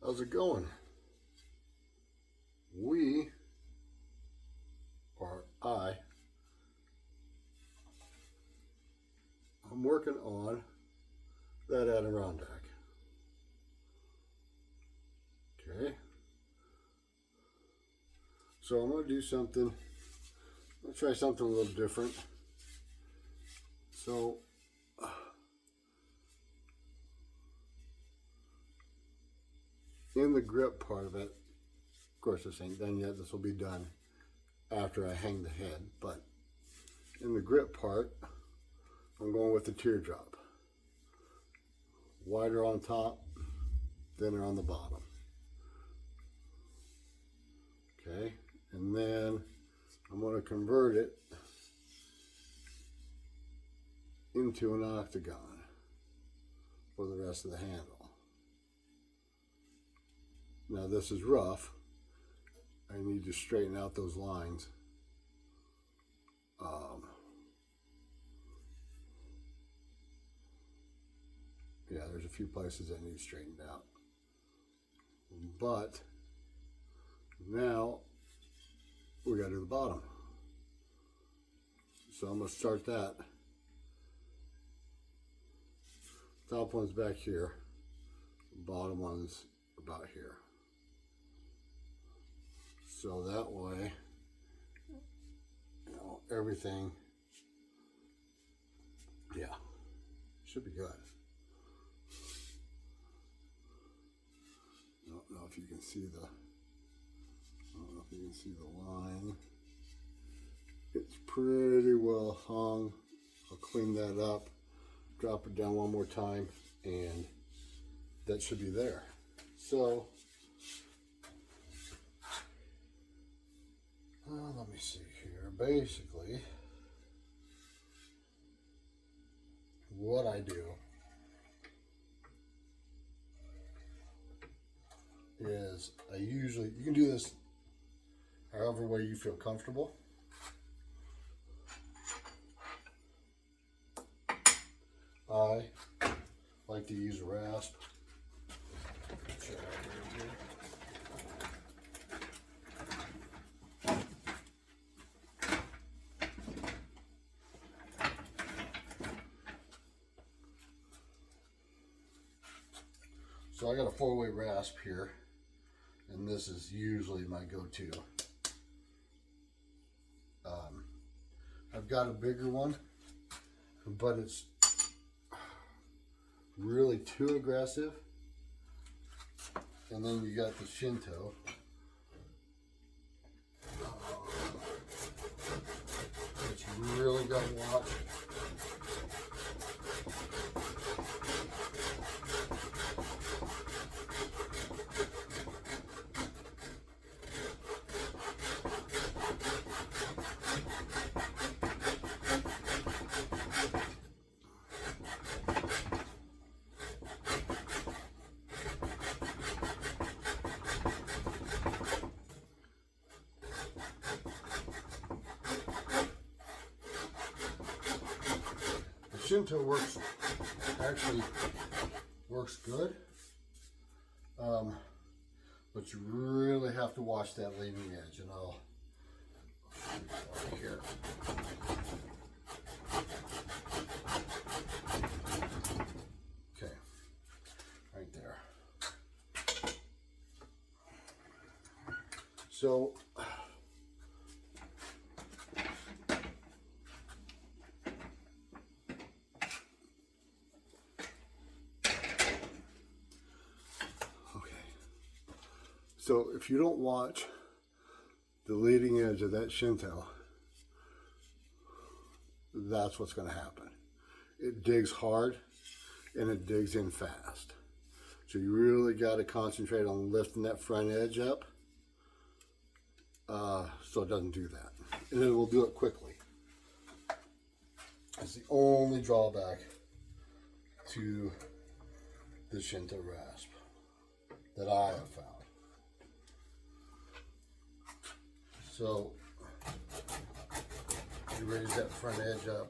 How's it going? I'm working on that Adirondack. Okay. So I'm going to do something. I'll try something a little different. So in the grip part of it, of course this ain't done yet. This will be done after I hang the head. But in the grip part, I'm going with the teardrop. Wider on top, thinner on the bottom. Okay, and then I'm going to convert it into an octagon for the rest of the handle. Now this is rough. I need to straighten out those lines. Yeah, there's a few places that need straightened out. But now we got to do the bottom. So I'm going to start that. Top one's back here. Bottom one's about here. So that way, you know, everything, yeah, should be good. I don't know if you can see the line. It's pretty well hung. I'll clean that up, drop it down one more time, and that should be there. So, let me see here. Basically, what I do is you can do this however way you feel comfortable. I like to use a rasp. So I got a 4-way rasp here, and this is usually my go-to. I've got a bigger one, but it's really too aggressive. And then you got the Shinto. That you really got to watch. Shinto actually works good, but you really have to watch that leading edge, and I'll here. Okay, right there. So So if you don't watch the leading edge of that Shinto, that's what's going to happen. It digs hard and it digs in fast. So you really got to concentrate on lifting that front edge up so it doesn't do that. And it will do it quickly. It's the only drawback to the Shinto rasp that I have found. So you raise that front edge up.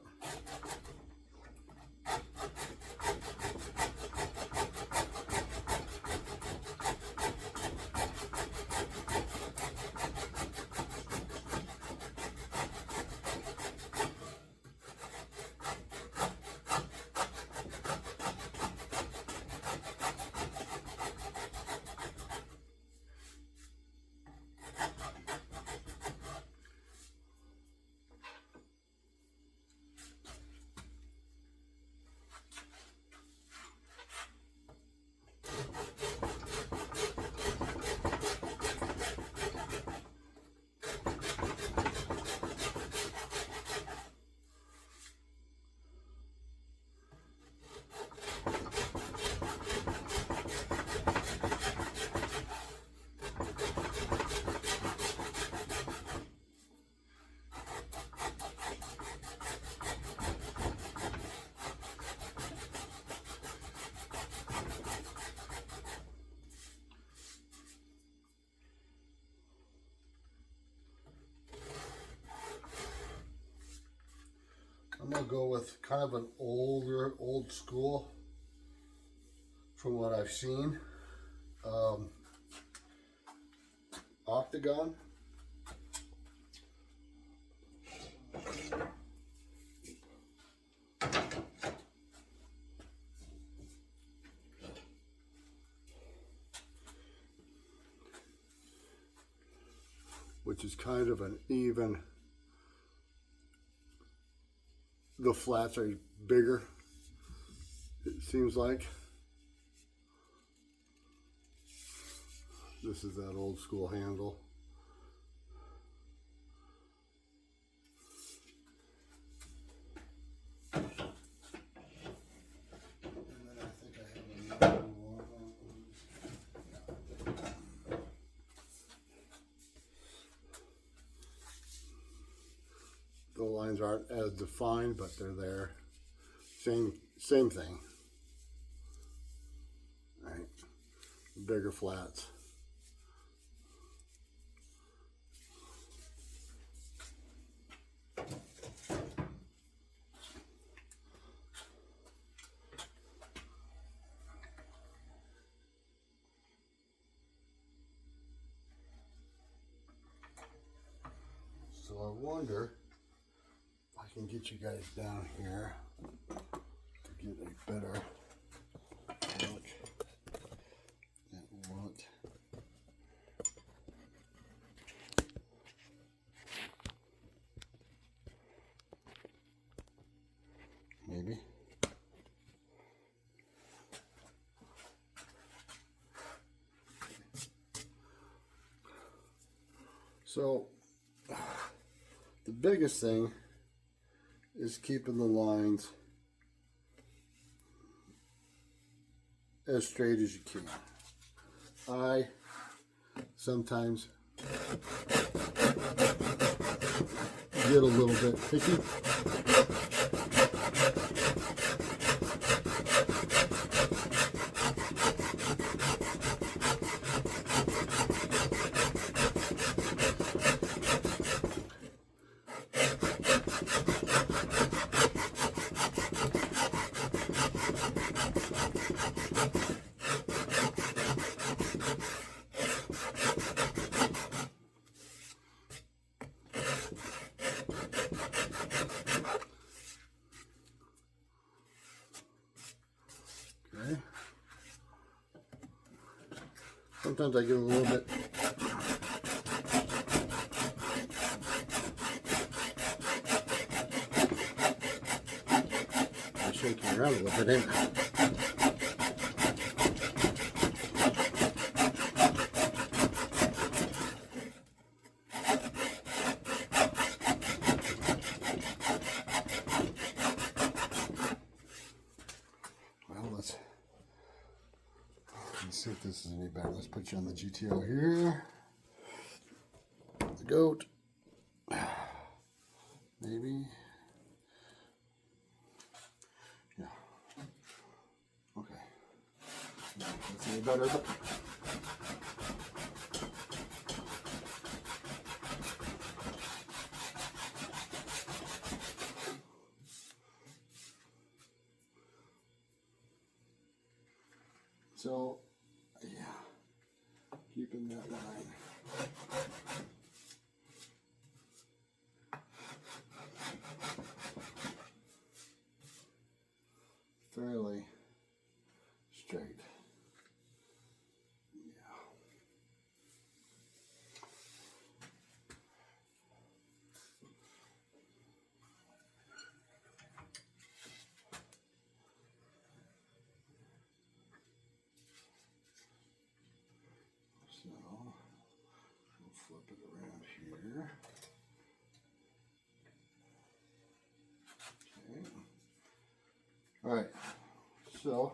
gonna go with kind of an old school, from what I've seen, octagon. Which is kind of an even, the flats are bigger, it seems like. This is that old school handle. And then I think I have another one. The lines aren't as defined, but they're there. Same thing. All right, bigger flats. So I wonder if I can get you guys down here to get a better look at what maybe. So the biggest thing is keeping the lines as straight as you can. I sometimes get a little bit picky. Okay. Sometimes I get a little bit shaking around a little bit, ain't I? Let's see if this is any better. Let's put you on the GTO here. The goat. Maybe. Yeah. Okay. That's any better. So, yeah, keeping that line. Fairly straight. Yeah. So, we'll flip it around here. Okay. All right. So,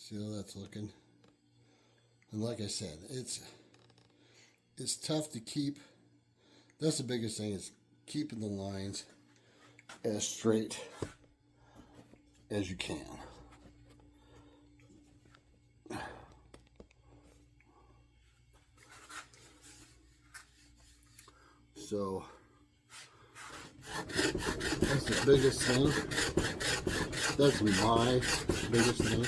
See how that's looking? And like I said, it's tough to keep. That's the biggest thing, is keeping the lines as straight as you can. So that's the biggest thing. That's my biggest thing.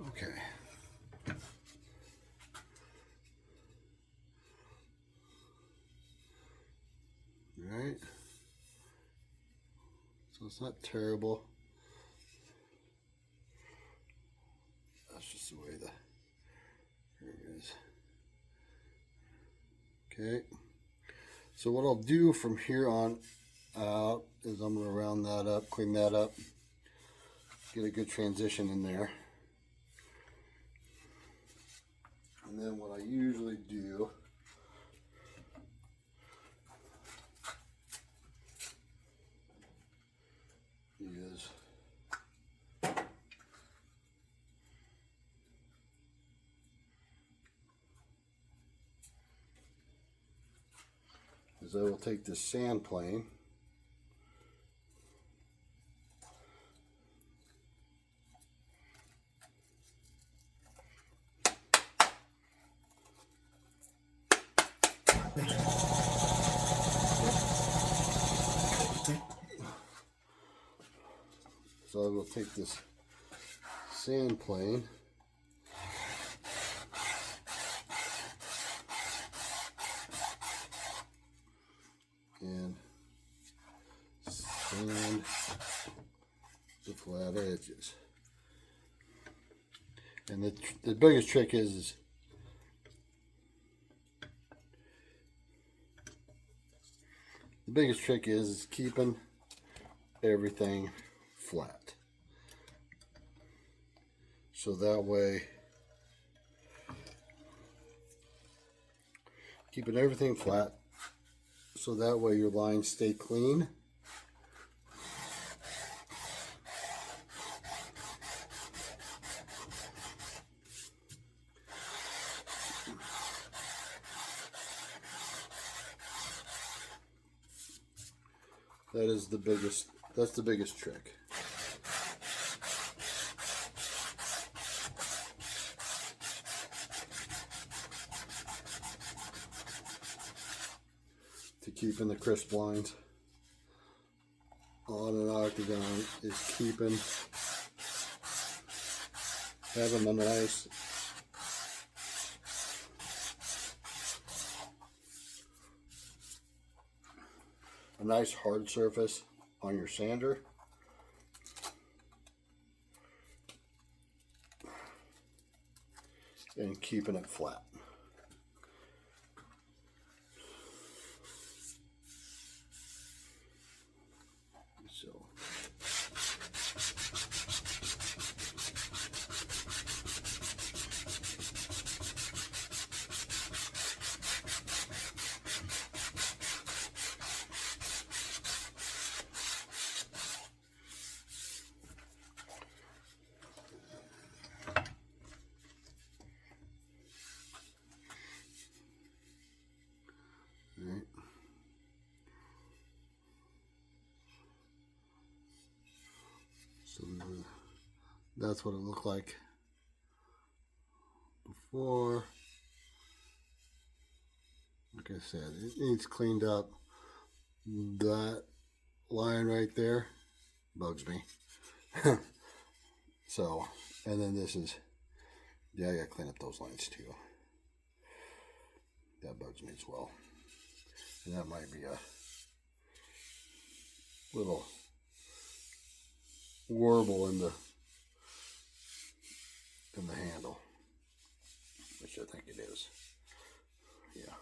Okay. Right. So it's not terrible. That's just the way here it is. Okay. So what I'll do from here on out is I'm going to round that up, clean that up, get a good transition in there. And then what I usually do is I will take this sand plane so I will take this sand plane and sand the flat edges. And the biggest trick is keeping everything flat. So that way, keeping everything flat, so that way your lines stay clean. That's the biggest trick. To keeping the crisp lines on an octagon is having a nice hard surface on your sander. And keeping it flat. So that's what it looked like before. Like I said, it needs cleaned up. That line right there bugs me. So, and then this is, yeah, I gotta clean up those lines too. That bugs me as well. And that might be a little warble in the handle, which I think it is. Yeah.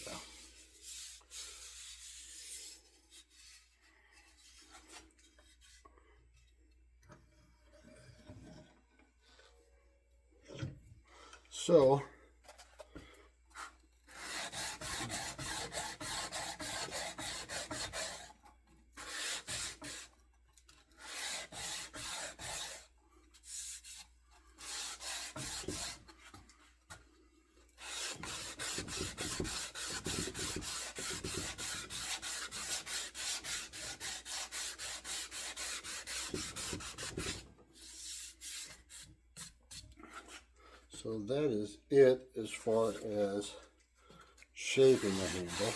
Yeah. So that is it as far as shaping the handle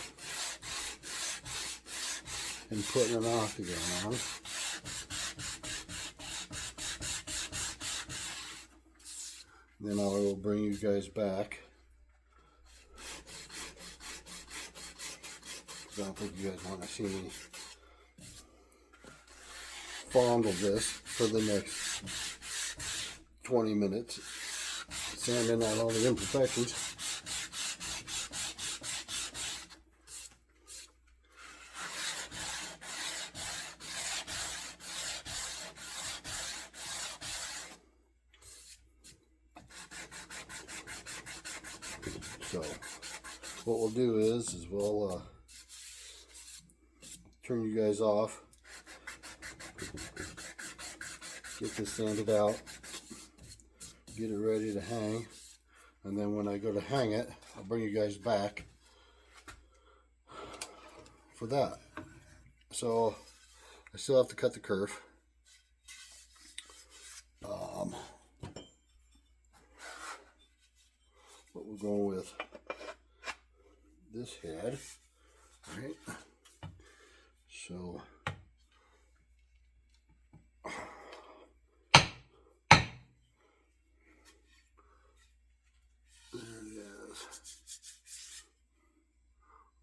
and putting an octagon on. Then I will bring you guys back. I don't think you guys want to see me fondle this for the next 20 minutes. Sanding out all the imperfections. So what we'll do is we'll turn you guys off, get this sanded out, get it ready to hang, and then when I go to hang it, I'll bring you guys back for that. So I still have to cut the kerf. What we're going with this head, right? So there it is.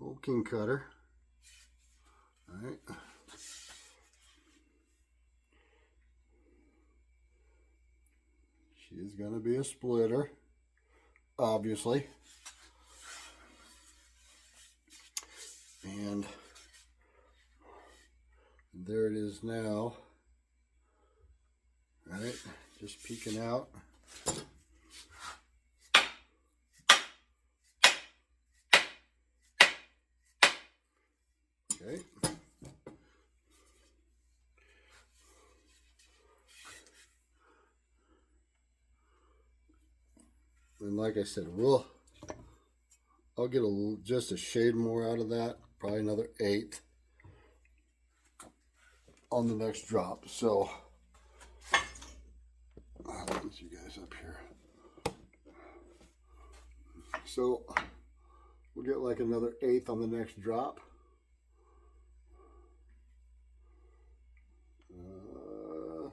Old king cutter. All right. She is going to be a splitter, obviously. And there it is now. All right, just peeking out. Okay. And like I said, I'll get just a shade more out of that, probably another 1/8 on the next drop. So I'll get you guys up here. So we'll get like another 1/8 on the next drop. No,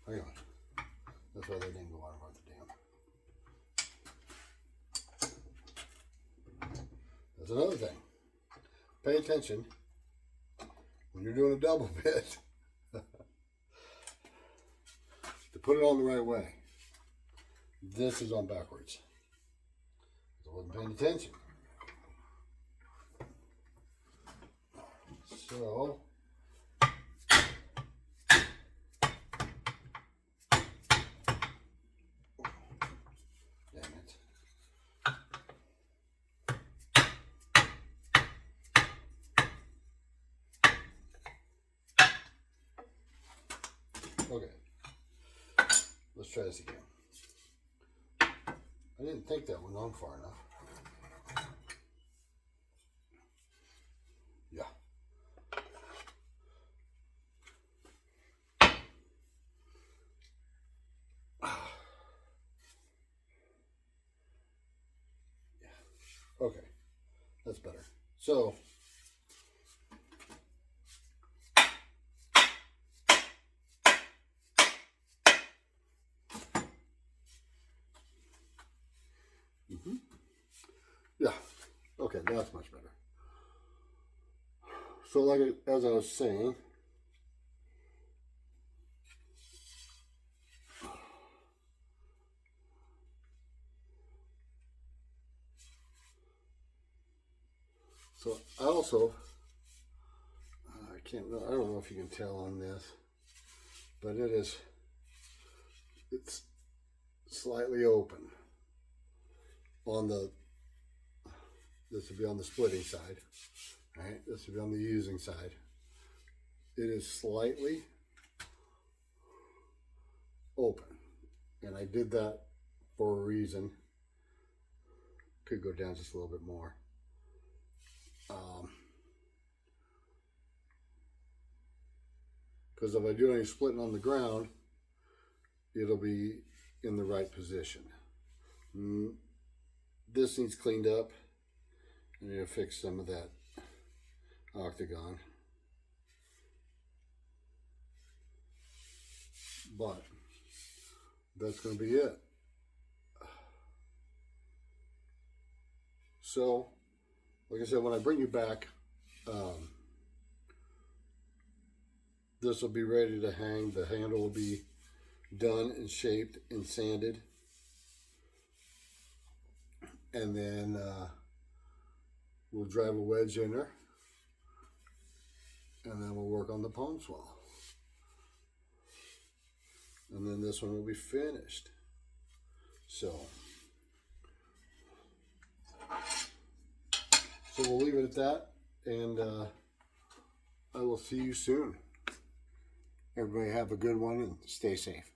hang on. That's why they didn't go out of the dam. That's another thing. Pay attention when you're doing a double bit to put it on the right way. This is on backwards. I wasn't paying attention. So okay, let's try this again. I didn't think that went on far enough. Yeah. Yeah. Okay, that's better. So That's much better. So as I was saying, so I also, I don't know if you can tell on this, but it's slightly open on this would be on the splitting side, right? This would be on the using side. It is slightly open, and I did that for a reason. Could go down just a little bit more. Because if I do any splitting on the ground, it'll be in the right position. This needs cleaned up. I need to fix some of that octagon. But that's going to be it. So, like I said, when I bring you back, this will be ready to hang. The handle will be done and shaped and sanded. And then we'll drive a wedge in there. And then we'll work on the palm swell. And then this one will be finished. So we'll leave it at that, and I will see you soon. Everybody have a good one and stay safe.